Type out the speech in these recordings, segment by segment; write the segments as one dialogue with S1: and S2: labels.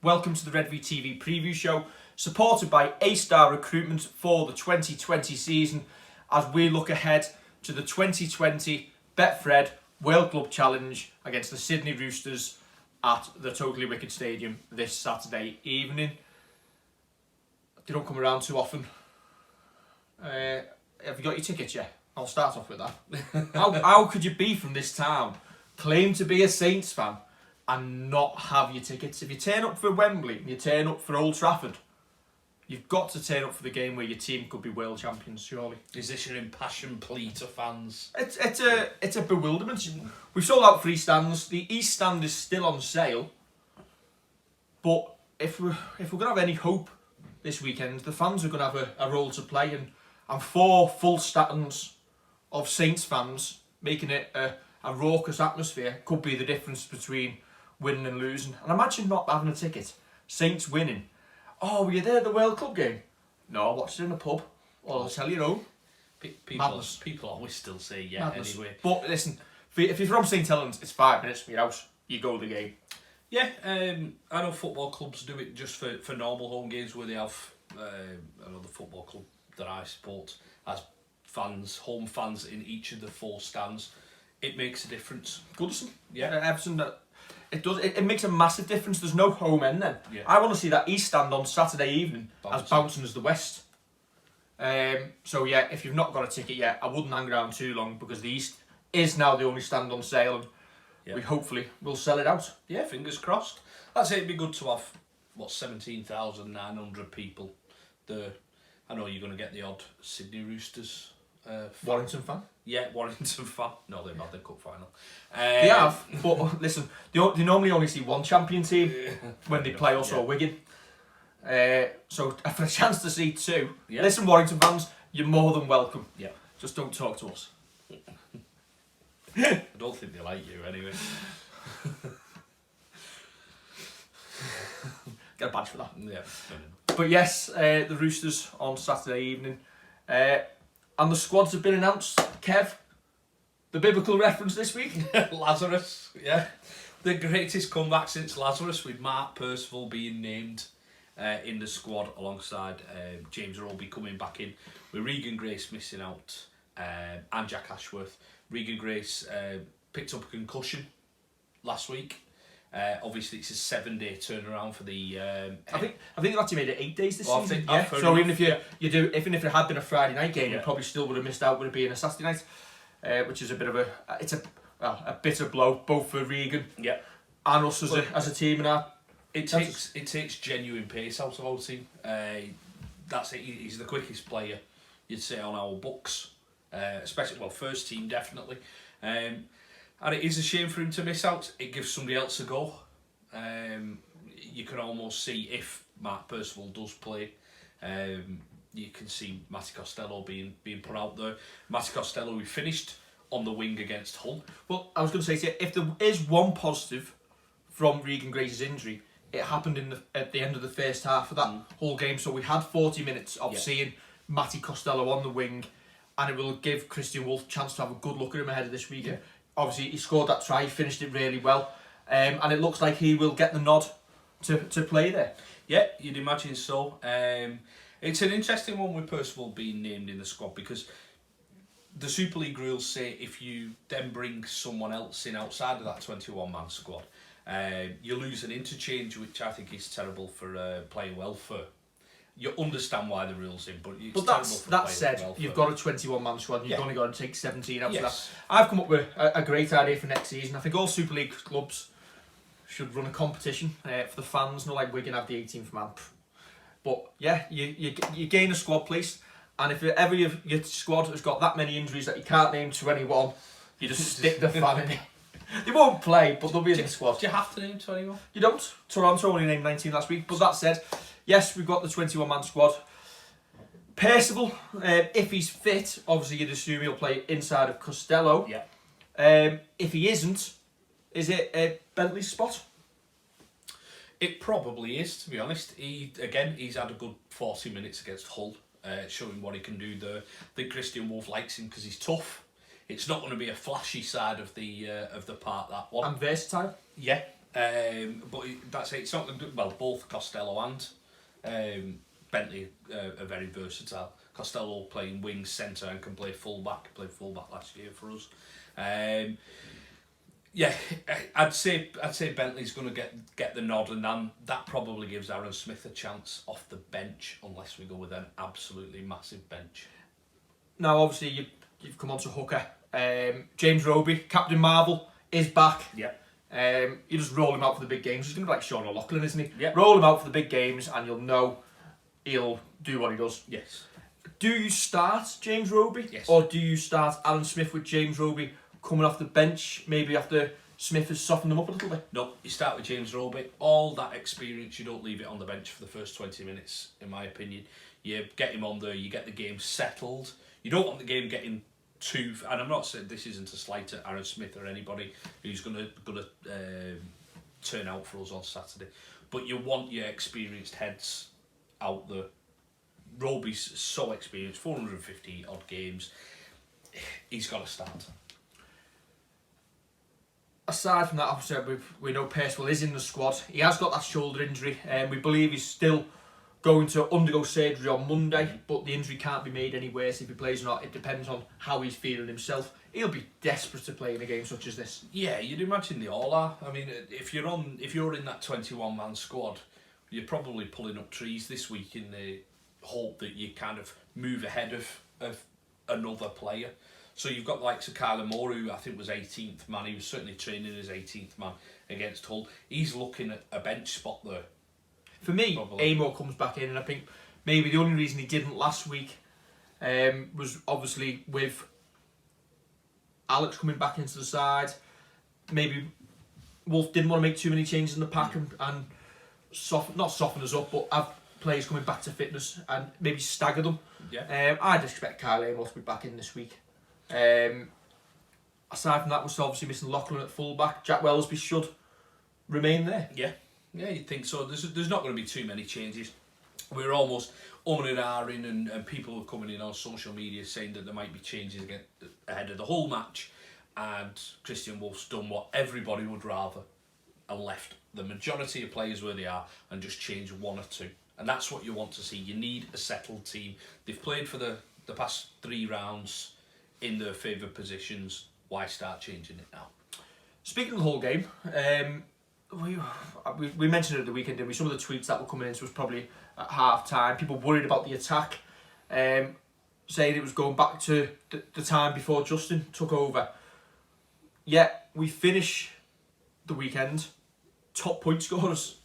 S1: Welcome to the Redvee TV preview show, supported by A-Star Recruitment for the 2020 season, as we look ahead to the 2020 Betfred World Club Challenge against the Sydney Roosters at the Totally Wicked Stadium this Saturday evening. They don't come around too often. Have you got your tickets yet? I'll start off with that. How could you be from this town, claim to be a Saints fan, and not have your tickets? If you turn up for Wembley and you turn up for Old Trafford, you've got to turn up for the game where your team could be world champions, surely.
S2: Is this your impassioned plea to fans?
S1: It's a bewilderment. We've sold out 3 stands. The East stand is still on sale. But if we're going to have any hope this weekend, the fans are going to have a role to play. And 4 full stands of Saints fans making it a raucous atmosphere could be the difference between winning and losing. And imagine not having a ticket. Saints winning. Oh, were you there at the World Club game? No, I watched it in a pub. Or I'll tell you no.
S2: People always still say Madness. Anyway.
S1: But listen, if you're from St Helens, it's 5 minutes from your house. You go to the game.
S2: Yeah, I know football clubs do it just for normal home games where they have, I know the football club that I support has fans, home fans in each of the 4 stands. It makes a difference.
S1: Goodison.
S2: Yeah.
S1: Everton, it does. It makes a massive difference. There's no home end then.
S2: Yeah.
S1: I want to see that East stand on Saturday evening as bouncing as the West. So yeah, if you've not got a ticket yet, I wouldn't hang around too long because the East is now the only stand on sale, and we hopefully will sell it out.
S2: Yeah, fingers crossed. I'd say it'd be good to have 17,900 people there. I know you're going to get the odd Sydney Roosters
S1: Warrington fan.
S2: Yeah, Warrington fan. No, they've had their cup final.
S1: They have, but listen, they normally only see 1 champion team when they play us or Wigan. So for a chance to see 2, listen, Warrington fans, you're more than welcome. Yeah, just don't talk to us.
S2: I don't think they like you anyway.
S1: Get a badge for that.
S2: Yeah.
S1: But yes, the Roosters on Saturday evening. And the squads have been announced. Kev, the biblical reference this week?
S2: Lazarus, yeah. The greatest comeback since Lazarus, with Mark Percival being named in the squad alongside James Roby coming back in, with Regan Grace missing out and Jack Ashworth. Regan Grace picked up a concussion last week. Obviously, it's a 7-day turnaround for the.
S1: I think they've actually made it 8 days this season. Yeah. So even if even if it had been a Friday night game, you probably still would have missed out with it being a Saturday night, which is a bit of a bitter blow both for Regan and us as a team. And
S2: it takes genuine pace out of our team. That's it. He's the quickest player you'd say on our books, especially first team definitely. And it is a shame for him to miss out. It gives somebody else a go. You can almost see if Mark Percival does play, you can see Matty Costello being put out there. Matty Costello, who finished on the wing against Hull.
S1: Well, I was going to say to you, if there is one positive from Regan Grace's injury, it happened at the end of the first half of that whole game. So we had 40 minutes of seeing Matty Costello on the wing, and it will give Christian Wolff a chance to have a good look at him ahead of this weekend. Yeah. Obviously, he scored that try, he finished it really well, and it looks like he will get the nod to play there.
S2: Yeah, you'd imagine so. It's an interesting one with Percival being named in the squad because the Super League rules say if you then bring someone else in outside of that 21-man squad, you lose an interchange, which I think is terrible for playing welfare. You understand why the rule's in, but it's
S1: that said, you've got a 21-man squad and you've only got to take 17 out of that. I've come up with a great idea for next season. I think all Super League clubs should run a competition for the fans, not like Wigan have the 18th man. But yeah, you gain a squad place, and if ever your squad has got that many injuries that you can't name 21, you just stick the fan in it. They won't play, but they'll be in the squad.
S2: Do you have to name 21?
S1: You don't. Toronto only named 19 last week, but that said, yes, we've got the 21-man squad. Percival, if he's fit, obviously you'd assume he'll play inside of Costello.
S2: Yeah.
S1: If he isn't, is it Bentley's spot?
S2: It probably is, to be honest. He's had a good 40 minutes against Hull, showing what he can do there. I think Christian Wolff likes him because he's tough. It's not going to be a flashy side of the part, that one.
S1: And versatile.
S2: Yeah, But that's it. It's not well. Both Costello and Bentley are very versatile. Costello playing wing, centre, and can play fullback. Played fullback last year for us. Yeah, I'd say Bentley's going to get the nod, and then that probably gives Aaron Smith a chance off the bench, unless we go with an absolutely massive bench.
S1: Now, obviously, you've come on to hooker. James Roby, Captain Marvel, is back.
S2: Yeah.
S1: You just roll him out for the big games. He's going to be like Sean O'Loughlin, isn't he?
S2: Yeah.
S1: Roll him out for the big games, and you'll know he'll do what he does.
S2: Yes.
S1: Do you start James Roby?
S2: Yes.
S1: Or do you start Aaron Smith with James Roby coming off the bench, maybe after Smith has softened them up a little bit?
S2: No, you start with James Roby. All that experience, you don't leave it on the bench for the first 20 minutes, in my opinion. You get him on there, you get the game settled. You don't want the game getting too... And I'm not saying this isn't a slight at Aaron Smith or anybody who's gonna turn out for us on Saturday. But you want your experienced heads out there. Roby's so experienced, 450 odd games. He's got to start.
S1: Aside from that, obviously, we know Percival is in the squad. He has got that shoulder injury, and we believe he's still going to undergo surgery on Monday, but the injury can't be made any worse if he plays or not. It depends on how he's feeling himself. He'll be desperate to play in a game such as this.
S2: Yeah, you'd imagine they all are. I mean, if you're in that 21-man squad, you're probably pulling up trees this week in the hope that you kind of move ahead of another player. So you've got the likes of Kyler Moore, who I think was 18th man. He was certainly training as 18th man against Hull. He's looking at a bench spot there.
S1: For me,
S2: Probably.
S1: Amo comes back in, and I think maybe the only reason he didn't last week was obviously with Alex coming back into the side. Maybe Wolf didn't want to make too many changes in the pack and not soften us up, but have players coming back to fitness and maybe stagger them.
S2: Yeah.
S1: I'd expect Kyle Amo to be back in this week. Aside from that, we're still obviously missing Lachlan at fullback. Jack Wellesby should remain there.
S2: Yeah, you'd think so. There's not going to be too many changes. We're almost and ahhing, and people are coming in on social media saying that there might be changes again ahead of the whole match, and Christian Wolf's done what everybody would rather and left the majority of players where they are and just change one or two. And that's what you want to see. You need a settled team. They've played for the past 3 rounds in their favoured positions. Why start changing it now?
S1: Speaking of the whole game, we mentioned it at the weekend, didn't we? Some of the tweets that were coming in was probably at half time. People worried about the attack, saying it was going back to the time before Justin took over. Yet we finish the weekend top point scorers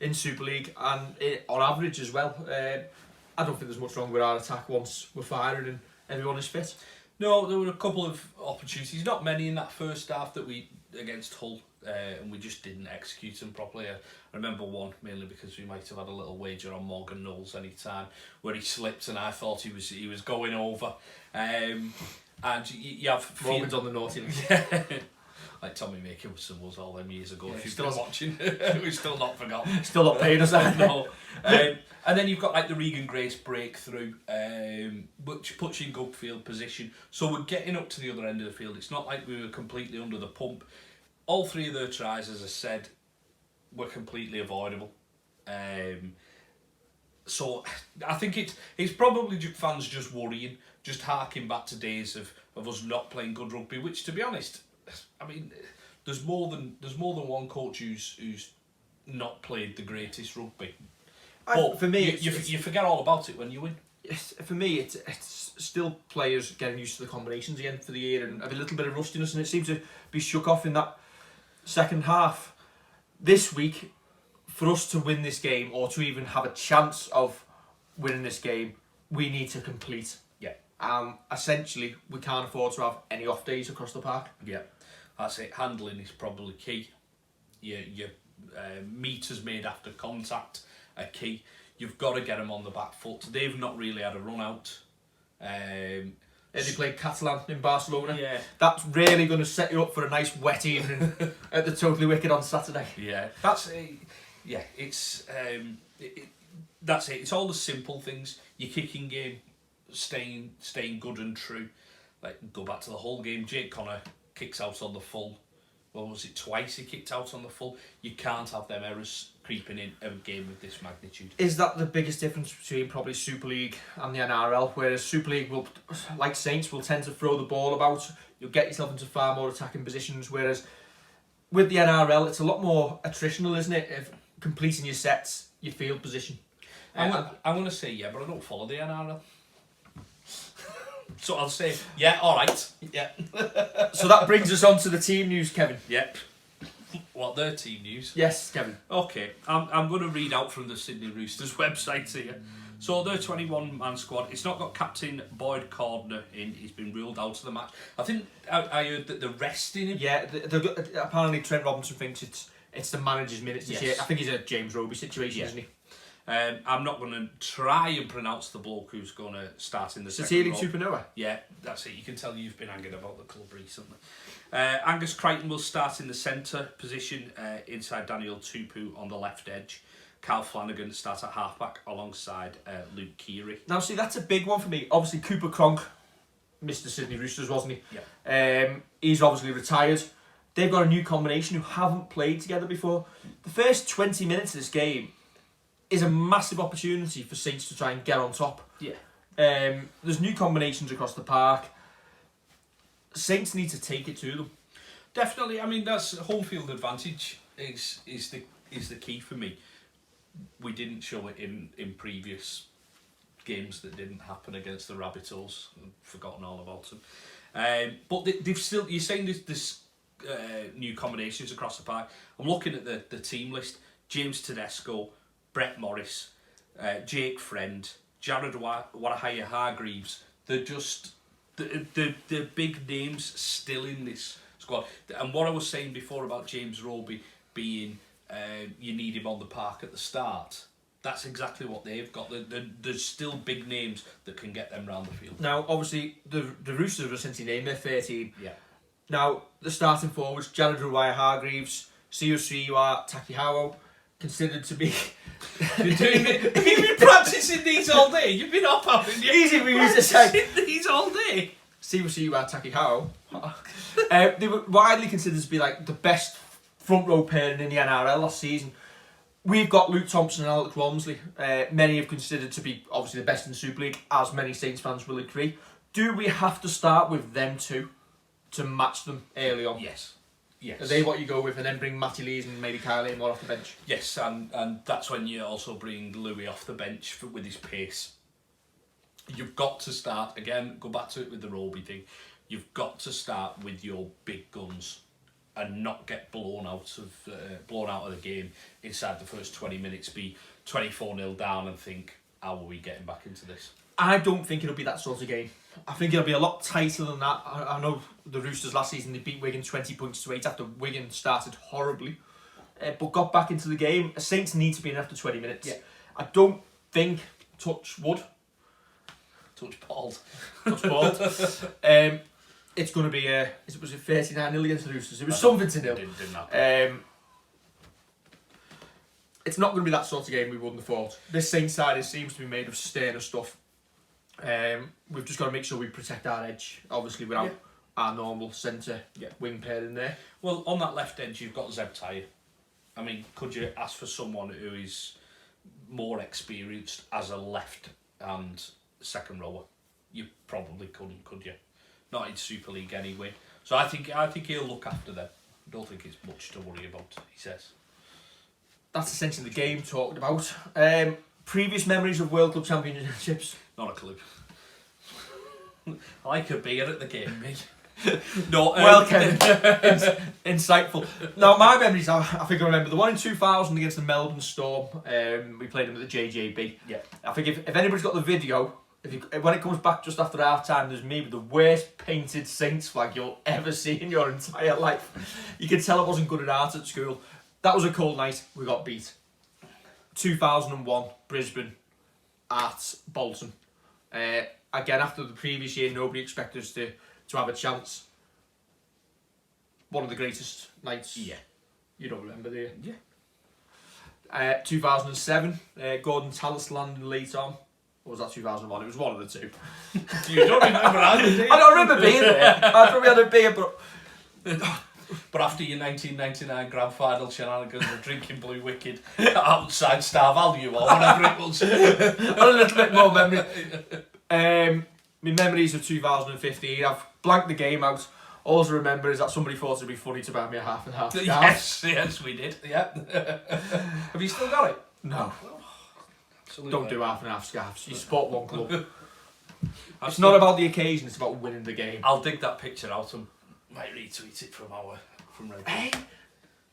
S1: in Super League and on average as well. I don't think there's much wrong with our attack once we're firing and everyone is fit.
S2: No, there were a couple of opportunities, not many in that first half that we against Hull, and we just didn't execute them properly. I remember one mainly because we might have had a little wager on Morgan Knowles any time where he slipped and I thought he was going over. And you have
S1: Morgan's on the naughty list.
S2: Like Tommy Makinson was all them years ago.
S1: Yeah,
S2: if you've
S1: still
S2: been watching, we've still not forgotten.
S1: Still not paying us out.
S2: No. And then you've got like the Regan Grace breakthrough, which puts you in good field position. So we're getting up to the other end of the field. It's not like we were completely under the pump. All 3 of their tries, as I said, were completely avoidable. So I think it's probably fans just worrying, just harking back to days of us not playing good rugby. Which, to be honest, I mean, there's more than one coach who's not played the greatest rugby. But
S1: for me,
S2: you forget all about it when you win.
S1: For me, it's still players getting used to the combinations again for the year and have a little bit of rustiness, and it seems to be shook off in that second half. This week, for us to win this game or to even have a chance of winning this game, we need to complete.
S2: Yeah.
S1: Essentially, we can't afford to have any off days across the park.
S2: Yeah, that's it. Handling is probably key. Your meters made after contact are key. You've got to get them on the back foot. They've not really had a run out.
S1: They played Catalan in Barcelona.
S2: Yeah.
S1: That's really going to set you up for a nice wet evening at the Totally Wicked on Saturday.
S2: Yeah, that's yeah. It's that's it. It's all the simple things. Your kicking game, staying good and true. Like go back to the whole game. Jake Connor kicks out on the full. well, was it twice he kicked out on the full? You can't have them errors creeping in a game of this magnitude.
S1: Is that the biggest difference between probably Super League and the NRL? Whereas Super League will, like Saints, will tend to throw the ball about. You'll get yourself into far more attacking positions. Whereas with the NRL, it's a lot more attritional, isn't it? If completing your sets, your field position.
S2: I'm going to say yeah, but I don't follow the NRL. So I'll say yeah. All right. Yeah.
S1: So that brings us on to the team news, Kevin.
S2: Yep. What, their team news?
S1: Yes, Kevin.
S2: Okay, I'm going to read out from the Sydney Roosters website here. So their 21-man squad, it's not got captain Boyd Cordner in. He's been ruled out of the match. I think I heard that they're resting him.
S1: Yeah, apparently Trent Robinson thinks it's the manager's minutes this year. I think he's a James Roby situation, isn't he?
S2: I'm not going to try and pronounce the bloke who's going to start in the
S1: Cecilia
S2: second row.
S1: Tupanoa.
S2: Yeah, that's it. You can tell you've been hanging about the club recently. Angus Crichton will start in the centre position inside Daniel Tupu on the left edge. Cal Flanagan starts at halfback alongside Luke Keary.
S1: Now, see, that's a big one for me. Obviously, Cooper Cronk missed the Sydney Roosters, wasn't he?
S2: Yeah.
S1: He's obviously retired. They've got a new combination who haven't played together before. The first 20 minutes of this game is a massive opportunity for Saints to try and get on top.
S2: Yeah.
S1: There's new combinations across the park. Saints need to take it to them.
S2: Definitely. I mean, that's home field advantage is the key for me. We didn't show it in previous games that didn't happen against the Rabbitohs. I've forgotten all about them. But they've still. You're saying this new combinations across the park. I'm looking at the team list. James Tedesco, Brett Morris, Jake Friend, Jared Warahaya Hargreaves. They're just the big names still in this squad. And what I was saying before about James Roby being you need him on the park at the start, that's exactly what they've got. There's still big names that can get them round the field.
S1: Now, obviously, the Roosters have essentially named their 13.
S2: Yeah.
S1: Now, the starting forwards, Jared Hargreaves, Siosiua Takihawa, considered to be...
S2: You've been practising these all day. You've been up, haven't you?
S1: Easy for you to say.
S2: Practising these all day.
S1: Siosiua Takihawa. They were widely considered to be like the best front row pairing in the NRL last season. We've got Luke Thompson and Alex Walmsley. Many have considered to be obviously the best in the Super League, as many Saints fans will agree. Do we have to start with them two to match them early on?
S2: Yes.
S1: Are they what you go with, and then bring Matty Lees and maybe Kyle Amor off the bench?
S2: Yes, and that's when you also bring Louis off the bench with his pace. You've got to start, again, go back to it with the Roby thing, you've got to start with your big guns and not get blown out of the game inside the first 20 minutes, be 24-0 down and think, how are we getting back into this?
S1: I don't think it'll be that sort of game. I think it'll be a lot tighter than that. I know the Roosters last season, they beat Wigan 20 points to 8 after Wigan started horribly, but got back into the game. Saints need to be in after 20 minutes.
S2: Yeah.
S1: I don't think, touch wood,
S2: Touch bald.
S1: It's going to be was it 39-0 against the Roosters? It was something to nil.
S2: Didn't happen.
S1: It's not going to be that sort of game we wouldn't have thought. This Saints side seems to be made of sterner stuff. We've just got to make sure we protect our edge, obviously without our normal centre wing pair in there.
S2: Well, on that left edge, you've got Zeb Tyre. I mean, could you ask for someone who is more experienced as a left and second rower? You probably couldn't, could you? Not in Super League anyway. So I think he'll look after them. I don't think it's much to worry about, he says.
S1: That's essentially the game talked about. Previous memories of World Club Championships?
S2: Not a clue. I like a beer at the game, mate. No,
S1: well, Kevin, insightful. Now, my memories, I think I remember the one in 2000 against the Melbourne Storm. We played them at the JJB.
S2: Yeah.
S1: I think if anybody's got the video, when it comes back just after half time, there's me with the worst painted Saints flag you'll ever see in your entire life. You could tell I wasn't good at art at school. That was a cold night. We got beat. 2001, Brisbane at Bolton. Again, after the previous year, nobody expected us to have a chance. One of the greatest nights.
S2: Yeah.
S1: You don't remember, do you?
S2: Yeah.
S1: 2007, Gordon Tallis landed late on. Or was that 2001? It was one of the two.
S2: You don't remember either, do you?
S1: I don't remember being there. I probably had a beer, but
S2: But after your 1999 grand final shenanigans of drinking Blue Wicked outside Star Value or whatever it was,
S1: a little bit more memory. My memories of 2015, I've blanked the game out. All I remember is that somebody thought it'd be funny to buy me a half and half.
S2: Yes, we did. Yeah.
S1: Have you still got it? No.
S2: Absolutely.
S1: Don't do half and half scarves. You support one club. It's not about the occasion, it's about winning the game.
S2: I'll dig that picture out and might retweet it from Redvee.
S1: Hey,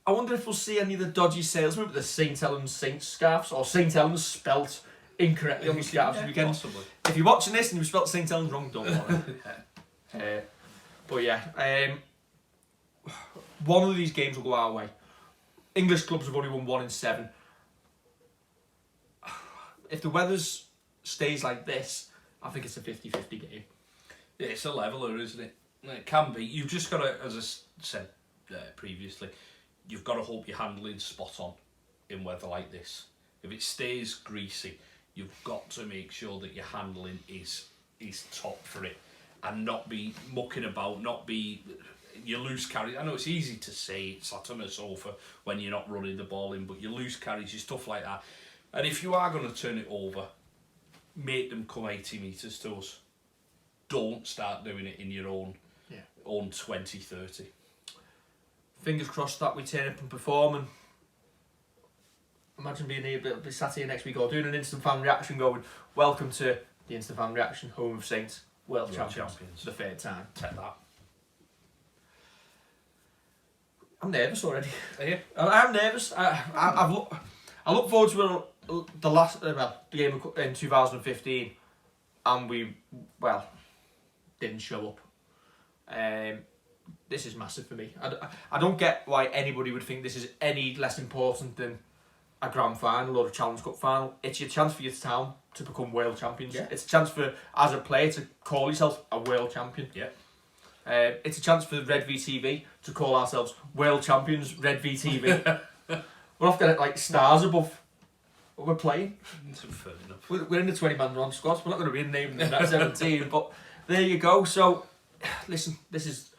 S1: I wonder if we'll see any of the dodgy salesmen with the St Helens Saints scarves, or St Helens spelt incorrectly on the scarves.
S2: Yeah, possibly.
S1: If you're watching this and you spelt St Helens wrong, don't worry. But yeah, one of these games will go our way. English clubs have only won 1 in 7. If the weather stays like this, I think it's a 50-50 game.
S2: Yeah, it's a leveler, isn't it? It can be. You've just got to, as I said previously, you've got to hope your handling's spot on in weather like this. If it stays greasy, you've got to make sure that your handling is top for it, and not be mucking about, not be your loose carries. I know it's easy to say, it's sat on a sofa when you're not running the ball in, but your loose carries, your stuff like that. And if you are going to turn it over, make them come 80 metres to us. Don't start doing it in your own 20, 30.
S1: Fingers crossed that we turn up and perform, and imagine being able to be sat here next week or doing an instant fan reaction going, welcome to the instant fan reaction, home of Saints, world champions for the 3rd time.
S2: Take that.
S1: I'm nervous already.
S2: Are you?
S1: I'm nervous. I look forward to the last the game in 2015, and we didn't show up. This is massive for me. I don't get why anybody would think this is any less important than a grand final or a Challenge Cup final. It's your chance for your town to become world champions. Yeah. It's a chance for, as a player, to call yourself a world champion.
S2: Yeah.
S1: It's a chance for Redvee TV to call ourselves world champions, Redvee TV. We're off to like stars above what we're playing.
S2: Fair enough.
S1: We're in the 20-man run squad. We're not going to be named in that 17, but there you go. So, listen, this is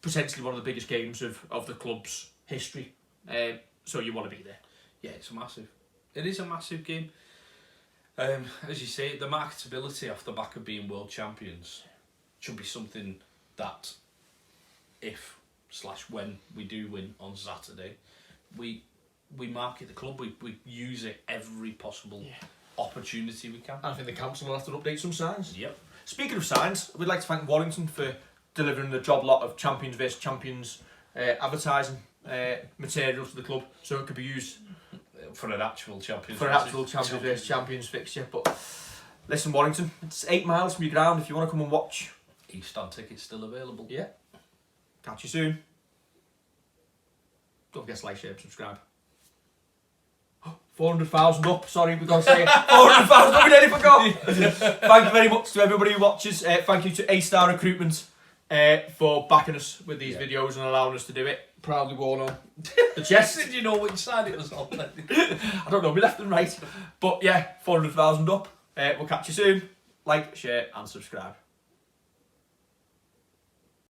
S1: potentially one of the biggest games of the club's history. So you want to be there.
S2: Yeah, it's massive. It is a massive game. As you say, the marketability off the back of being world champions should be something that, if/when we do win on Saturday, we market the club. We use it every possible opportunity we can.
S1: I think the council will have to update some signs.
S2: Yep.
S1: Speaking of signs, we'd like to thank Warrington for delivering the job lot of Champions vs Champions advertising material to the club, so it could be used
S2: for an actual Champions
S1: vs Champions fixture. But listen, Warrington, it's 8 miles from your ground. If you want to come and watch,
S2: East Stand tickets still available.
S1: Yeah. Catch you soon. Don't forget to like, share, and subscribe. 400,000 up, sorry, we've got to say it. 400,000 up, we nearly forgot. Thank you very much to everybody who watches. Thank you to A-Star Recruitment for backing us with these videos and allowing us to do it. Proudly worn on the chest.
S2: Did you know which side it was on then?
S1: I don't know, we left and right. But yeah, 400,000 up. We'll catch you soon. Like, share and subscribe.